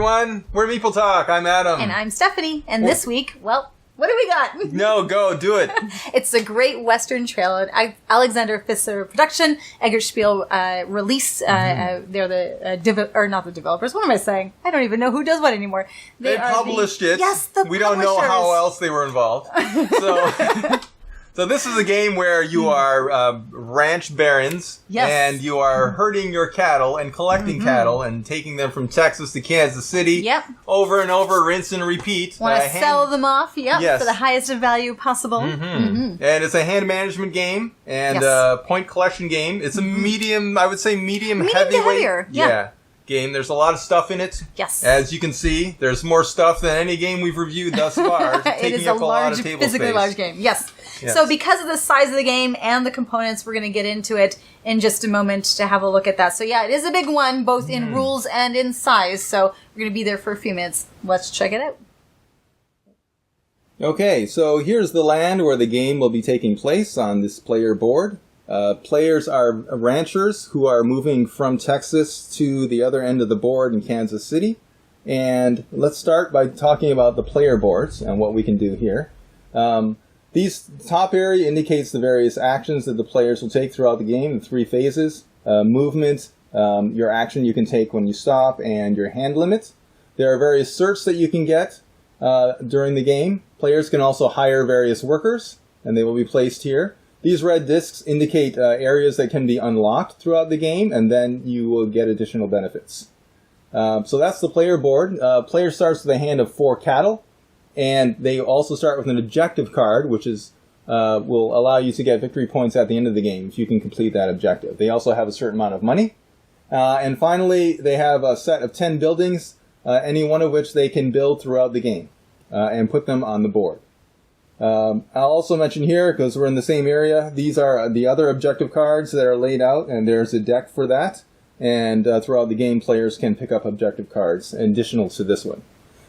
everyone. We're Meeple Talk. I'm Adam. And I'm Stephanie. And this week, well, what do we got? No, go, do it. It's the Great Western Trail, an Alexander Pfister production, Eggerspiel release. They're the, not the developers. What am I saying? I don't even know who does what anymore. They published it. Yes, the We don't know how else they were involved. So this is a game where you are ranch barons, and you are herding your cattle and collecting cattle and taking them from Texas to Kansas City over and over, rinse and repeat. Want to sell them off, for the highest of value possible. And it's a hand management game and point collection game. It's a medium, I would say medium heavyweight game. There's a lot of stuff in it. Yes. As you can see, there's more stuff than any game we've reviewed thus far. It is a large, physically large game. Yes. So because of the size of the game and the components, we're going to get into it in just a moment to have a look at that. So yeah, it is a big one, both in rules and in size. So we're going to be there for a few minutes. Let's check it out. Okay, so here's the land where the game will be taking place on this player board. Players are ranchers who are moving from Texas to the other end of the board in Kansas City. And let's start by talking about the player boards and what we can do here. These top area indicates the various actions that the players will take throughout the game in 3 phases. Movement, your action you can take when you stop, and your hand limit. There are various certs that you can get during the game. Players can also hire various workers, and they will be placed here. These red discs indicate areas that can be unlocked throughout the game, and then you will get additional benefits. So that's the player board. Player starts with a hand of 4 cattle. And they also start with an objective card, which is will allow you to get victory points at the end of the game if you can complete that objective. They also have a certain amount of money. And finally, they have a set of 10 buildings, any one of which they can build throughout the game and put them on the board. I'll also mention here, because we're in the same area, these are the other objective cards that are laid out, and there's a deck for that. And throughout the game, players can pick up objective cards additional to this one.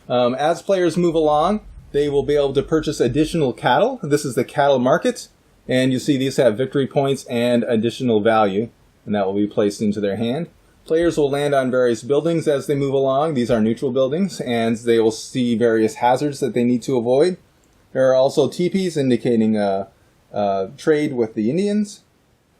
As players move along, they will be able to purchase additional cattle. This is the cattle market, and you see these have victory points and additional value, and that will be placed into their hand. Players will land on various buildings as they move along. These are neutral buildings, and they will see various hazards that they need to avoid. There are also teepees indicating trade with the Indians.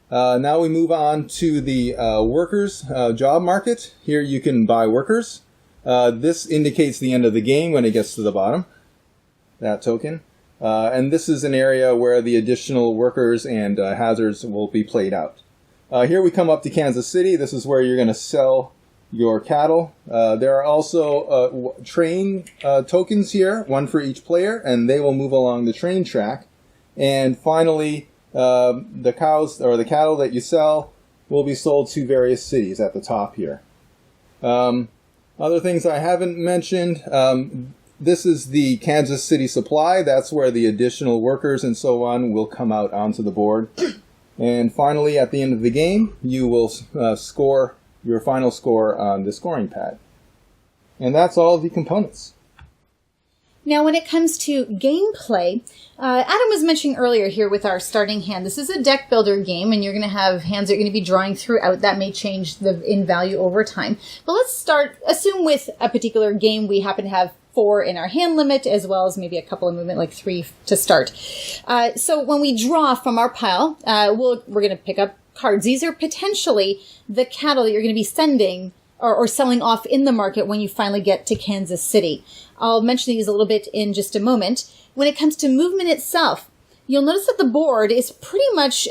Now we move on to the workers' job market. Here you can buy workers. This indicates the end of the game when it gets to the bottom, that token. And this is an area where the additional workers and hazards will be played out. Here we come up to Kansas City. This is where you're going to sell your cattle. There are also train tokens here, 1 for each player, and they will move along the train track. And finally, the cows or the cattle that you sell will be sold to various cities at the top here. Other things I haven't mentioned, this is the Kansas City supply. That's where the additional workers and so on will come out onto the board. And finally, at the end of the game, you will score your final score on the scoring pad. And that's all the components. Now, when it comes to gameplay, Adam was mentioning earlier here with our starting hand, this is a deck builder game, and you're going to have hands that you're going to be drawing throughout. That may change in value over time. But let's assume with a particular game we happen to have 4 in our hand limit, as well as maybe a couple of movement, like 3 to start. So when we draw from our pile, we're going to pick up cards. These are potentially the cattle that you're going to be sending or selling off in the market when you finally get to Kansas City. I'll mention these a little bit in just a moment. When it comes to movement itself, you'll notice that the board is pretty much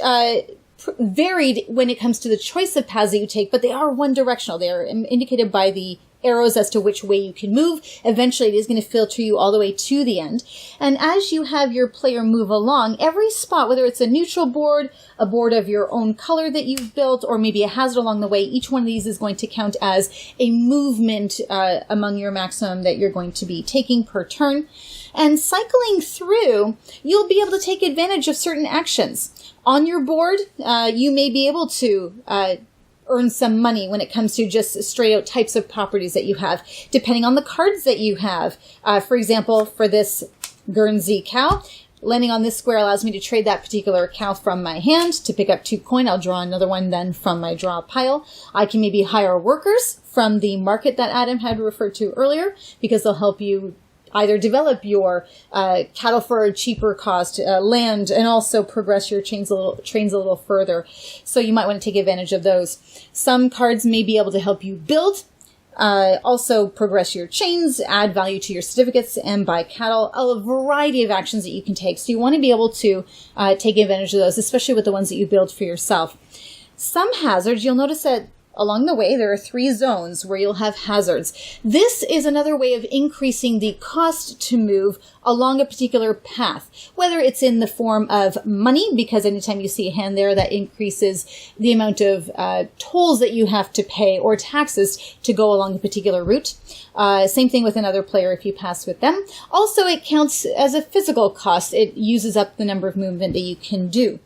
varied when it comes to the choice of paths that you take, but they are one directional. They are indicated by the arrows as to which way you can move. Eventually, it is going to filter you all the way to the end. And as you have your player move along, every spot, whether it's a neutral board, a board of your own color that you've built, or maybe a hazard along the way, each one of these is going to count as a movement among your maximum that you're going to be taking per turn. And cycling through, you'll be able to take advantage of certain actions. On your board, you may be able to earn some money when it comes to just straight out types of properties that you have, depending on the cards that you have. For example, for this Guernsey cow, landing on this square allows me to trade that particular cow from my hand to pick up 2 coin. I'll draw another one then from my draw pile. I can maybe hire workers from the market that Adam had referred to earlier, because they'll help you either develop your cattle for a cheaper cost, land, and also progress your trains a little further. So you might want to take advantage of those. Some cards may be able to help you build, also progress your chains, add value to your certificates, and buy cattle. A variety of actions that you can take. So you want to be able to take advantage of those, especially with the ones that you build for yourself. Some hazards, you'll notice that along the way, there are 3 zones where you'll have hazards. This is another way of increasing the cost to move along a particular path, whether it's in the form of money, because anytime you see a hand there, that increases the amount of tolls that you have to pay or taxes to go along a particular route. Same thing with another player if you pass with them. Also, it counts as a physical cost. It uses up the number of movement that you can do.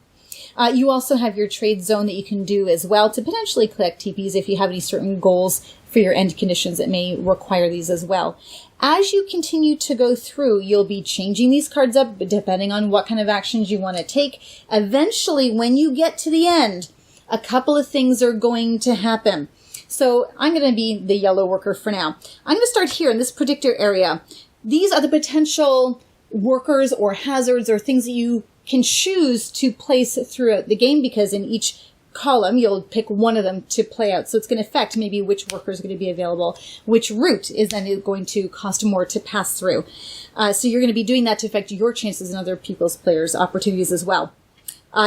You also have your trade zone that you can do as well to potentially collect TPs if you have any certain goals for your end conditions that may require these as well. As you continue to go through, you'll be changing these cards up depending on what kind of actions you want to take. Eventually, when you get to the end, a couple of things are going to happen. So I'm going to be the yellow worker for now. I'm going to start here in this predictor area. These are the potential workers or hazards or things that you can choose to place throughout the game, because in each column you'll pick one of them to play out. So it's going to affect maybe which worker is going to be available, which route is then going to cost more to pass through. So you're going to be doing that to affect your chances and other people's players' opportunities as well.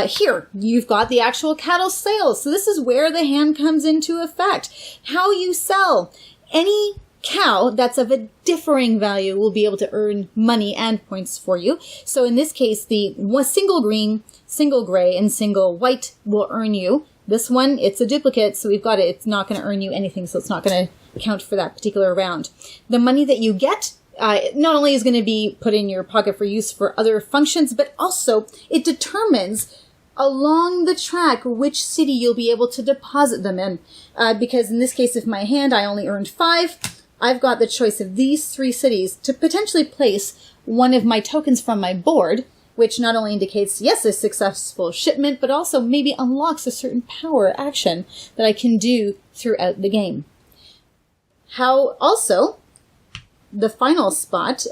Here, you've got the actual cattle sales. So this is where the hand comes into effect. How you sell. Any cow that's of a differing value will be able to earn money and points for you. So in this case, the single green, single gray, and single white will earn you. This one, it's a duplicate, so we've got it. It's not going to earn you anything, so it's not going to count for that particular round. The money that you get not only is going to be put in your pocket for use for other functions, but also it determines along the track which city you'll be able to deposit them in. Because in this case, if my hand, I only earned 5, I've got the choice of these 3 cities to potentially place one of my tokens from my board, which not only indicates, yes, a successful shipment, but also maybe unlocks a certain power action that I can do throughout the game. How also, the final spot,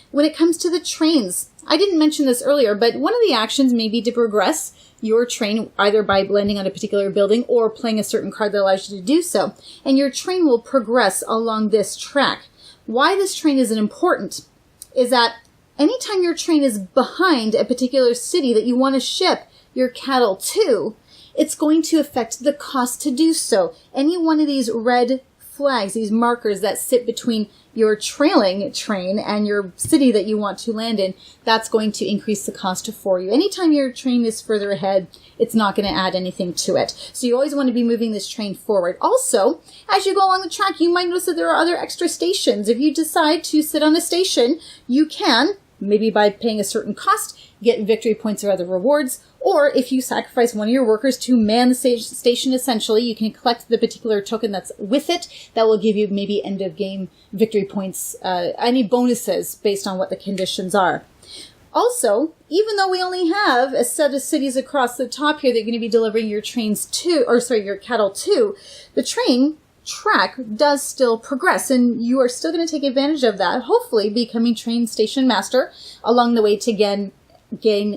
when it comes to the trains, I didn't mention this earlier, but one of the actions may be to progress your train either by landing on a particular building or playing a certain card that allows you to do so. And your train will progress along this track. Why this train is important is that anytime your train is behind a particular city that you want to ship your cattle to, it's going to affect the cost to do so. Any one of these red flags, these markers that sit between your trailing train and your city that you want to land in, that's going to increase the cost for you. Anytime your train is further ahead, it's not going to add anything to it. So you always want to be moving this train forward. Also, as you go along the track, you might notice that there are other extra stations. If you decide to sit on a station, you can, maybe by paying a certain cost, get victory points or other rewards. Or if you sacrifice one of your workers to man the station, essentially, you can collect the particular token that's with it. That will give you maybe end of game victory points, any bonuses based on what the conditions are. Also, even though we only have a set of cities across the top here that you're going to be delivering your trains to, your cattle to, the train track does still progress, and you are still going to take advantage of that, hopefully becoming train station master along the way to gain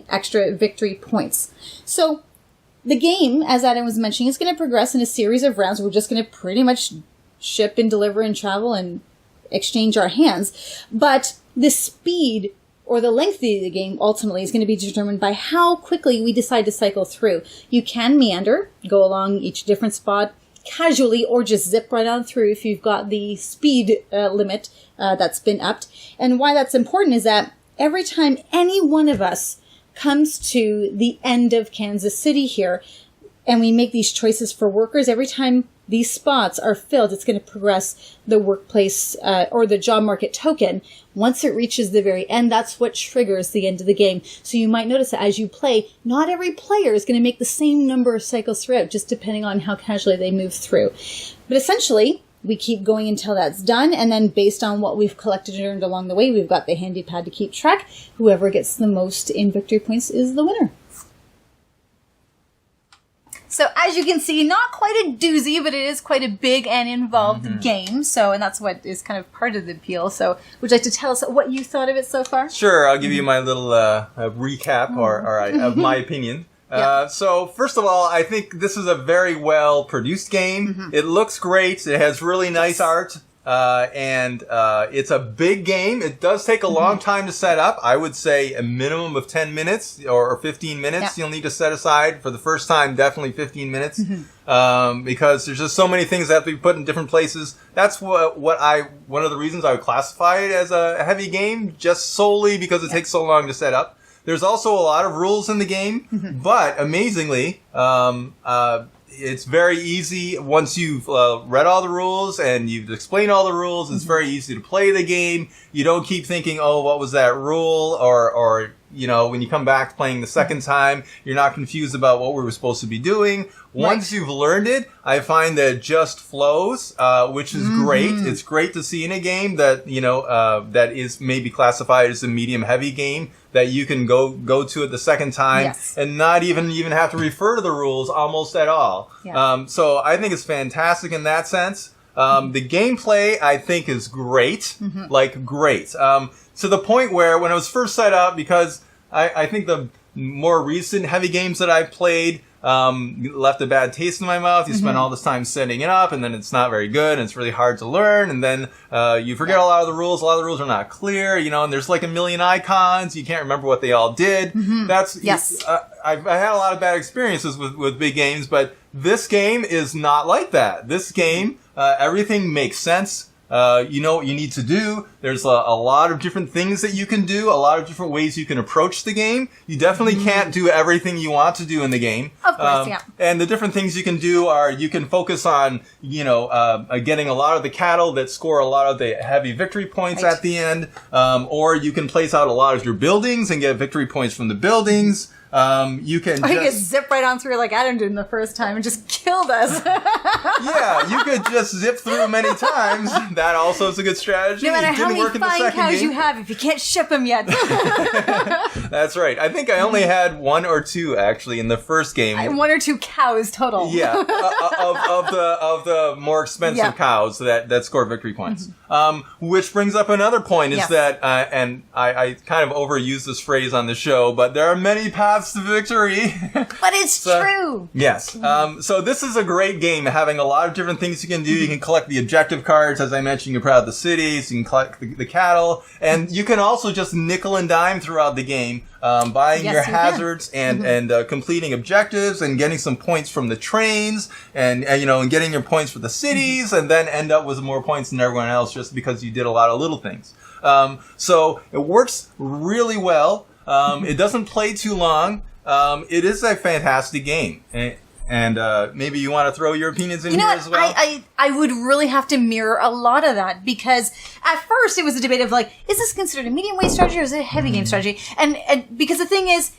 extra victory points. So the game, as Adam was mentioning, is going to progress in a series of rounds. We're just going to pretty much ship and deliver and travel and exchange our hands. But the speed or the length of the game ultimately is going to be determined by how quickly we decide to cycle through. You can meander, go along each different spot casually, or just zip right on through if you've got the speed limit that's been upped. And why that's important is that every time any one of us comes to the end of Kansas City here, and we make these choices for workers, every time these spots are filled, it's going to progress the workplace or the job market token. Once it reaches the very end, that's what triggers the end of the game. So you might notice that as you play, not every player is going to make the same number of cycles throughout, just depending on how casually they move through. But essentially, We keep going until that's done, and then based on what we've collected and earned along the way, we've got the handy pad to keep track. Whoever gets the most in victory points is the winner. So as you can see, not quite a doozy, but it is quite a big and involved game. So, and that's what is kind of part of the appeal. So would you like to tell us what you thought of it so far? Sure, I'll give you my little recap of my opinion. So first of all, I think this is a very well produced game. It looks great. It has really nice art. And it's a big game. It does take a long time to set up. I would say a minimum of 10 minutes or 15 minutes you'll need to set aside. For the first time, definitely 15 minutes. Because there's just so many things that have to be put in different places. That's one of the reasons I would classify it as a heavy game, just solely because it takes so long to set up. There's also a lot of rules in the game, but amazingly, it's very easy once you've read all the rules and you've explained all the rules. It's very easy to play the game. You don't keep thinking, oh, what was that rule? Or you know, when you come back to playing the second time, you're not confused about what we were supposed to be doing. Once you've learned it, I find that it just flows, which is great. It's great to see in a game that, you know, that is maybe classified as a medium-heavy game, that you can go to it the second time and not even have to refer to the rules almost at all. So I think it's fantastic in that sense. The gameplay, I think, is great. Like, great. To the point where when it was first set up, because I think the more recent heavy games that I've played left a bad taste in my mouth. You spend all this time setting it up, and then it's not very good, and it's really hard to learn, and then you forget a lot of the rules. A lot of the rules are not clear, you know, and there's like a million icons. You can't remember what they all did. That's I've had a lot of bad experiences with big games, but this game is not like that. This game, everything makes sense. You know what you need to do. There's a lot of different things that you can do, a lot of different ways you can approach the game. You definitely can't do everything you want to do in the game. Of course, And the different things you can do are you can focus on, you know, getting a lot of the cattle that score a lot of the heavy victory points at the end. Or you can place out a lot of your buildings and get victory points from the buildings. You can you could zip right on through like Adam did the first time and just killed us. Yeah, you could just zip through many times. That also is a good strategy. No matter how many fine cows you have, if you can't ship them yet. That's right. I think I only had one or two actually in the first game. One or two cows total. Yeah, of the more expensive cows that score victory points. Which brings up another point is that, and I kind of overuse this phrase on the show, but there are many paths to victory. But it's true. Yes. So this is a great game, having a lot of different things you can do. You can collect the objective cards, as I mentioned. You can prod the cities. You can collect the cattle, and you can also just nickel and dime throughout the game, buying your hazards and completing objectives and getting some points from the trains and you know, and getting your points for the cities, and then end up with more points than everyone else just because you did a lot of little things. So it works really well. It doesn't play too long. It is a fantastic game. And maybe you want to throw your opinions in here as well? I would really have to mirror a lot of that, because at first it was a debate of like, is this considered a medium weight strategy or is it a heavy game strategy? And because the thing is,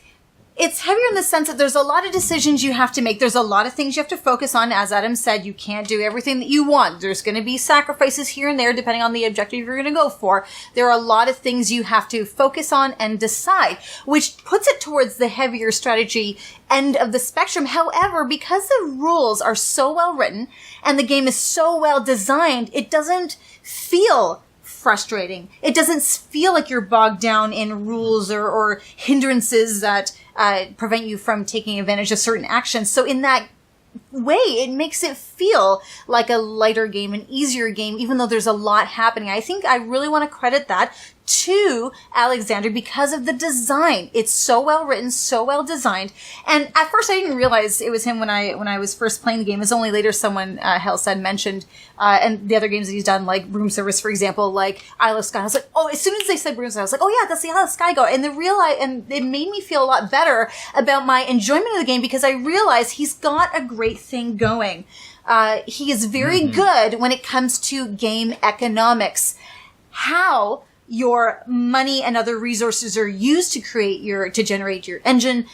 it's heavier in the sense that there's a lot of decisions you have to make. There's a lot of things you have to focus on. As Adam said, you can't do everything that you want. There's going to be sacrifices here and there depending on the objective you're going to go for. There are a lot of things you have to focus on and decide, which puts it towards the heavier strategy end of the spectrum. However, because the rules are so well written and the game is so well designed, it doesn't feel frustrating. It doesn't feel like you're bogged down in rules or hindrances that prevent you from taking advantage of certain actions. So in that way, it makes it feel like a lighter game, an easier game, even though there's a lot happening. I think I really want to credit that to Alexander because of the design. It's so well written, so well designed. And at first I didn't realize it was him when I was first playing the game. It's only later someone, Hellstead mentioned, and the other games that he's done, like Broom Service, for example, like Isle of Skye. I was like, oh, as soon as they said Broom Service, I was like, oh yeah, that's the Isle of Skye go. And and it made me feel a lot better about my enjoyment of the game because I realized he's got a great thing going. He is very good when it comes to game economics. How your money and other resources are used to generate your engine,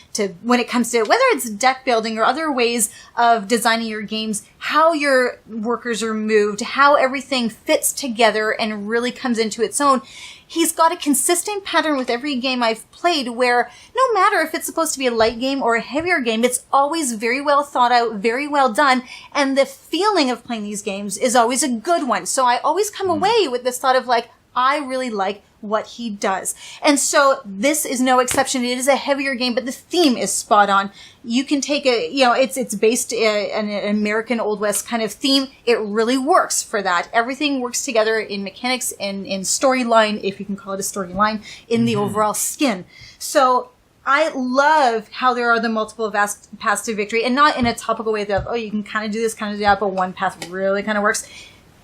when it comes to whether it's deck building or other ways of designing your games, how your workers are moved, how everything fits together and really comes into its own. He's got a consistent pattern with every game I've played where no matter if it's supposed to be a light game or a heavier game, it's always very well thought out, very well done. And the feeling of playing these games is always a good one. So I always come away with this thought of like, I really like what he does. And so this is no exception. It is a heavier game, but the theme is spot on. You can take it's based in an American Old West kind of theme. It really works for that. Everything works together in mechanics and in storyline, if you can call it a storyline, in the overall skin. So I love how there are the multiple paths to victory, and not in a topical way that, you can kind of do this, kind of do that, but one path really kind of works.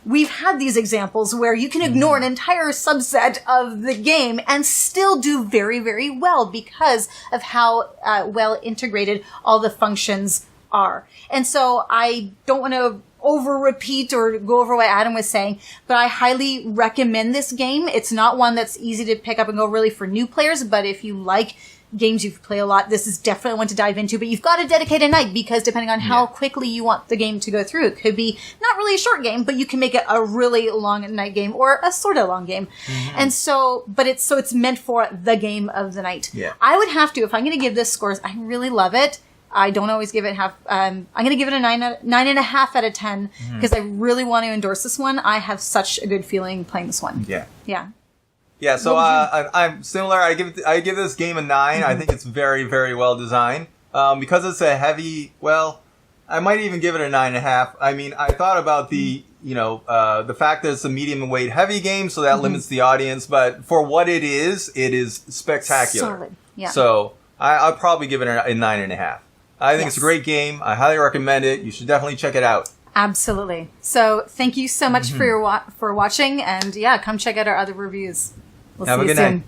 We've had these examples where you can ignore an entire subset of the game and still do very, very well because of how well integrated all the functions are. And so I don't want to over-repeat or go over what Adam was saying, but I highly recommend this game. It's not one that's easy to pick up and go really for new players, but if you like games you've played a lot, this is definitely one to dive into, but you've got to dedicate a night because depending on how quickly you want the game to go through, it could be not really a short game, but you can make it a really long night game or a sort of long game. And so, it's meant for the game of the night. Yeah. I would have to, if I'm going to give this scores, I really love it. I don't always give it half. I'm going to give it a 9.5 out of 10 because I really want to endorse this one. I have such a good feeling playing this one. Yeah. Yeah. Yeah, so I'm similar. I give this game a 9. I think it's very, very well designed. Because it's a heavy, I might even give it a 9.5. I mean, I thought about the fact that it's a medium weight heavy game, so that limits the audience. But for what it is spectacular. Solid. Yeah. So I'll probably give it a 9.5. I think it's a great game. I highly recommend it. You should definitely check it out. Absolutely. So thank you so much for watching, and come check out our other reviews. We'll Have see a you good soon. night.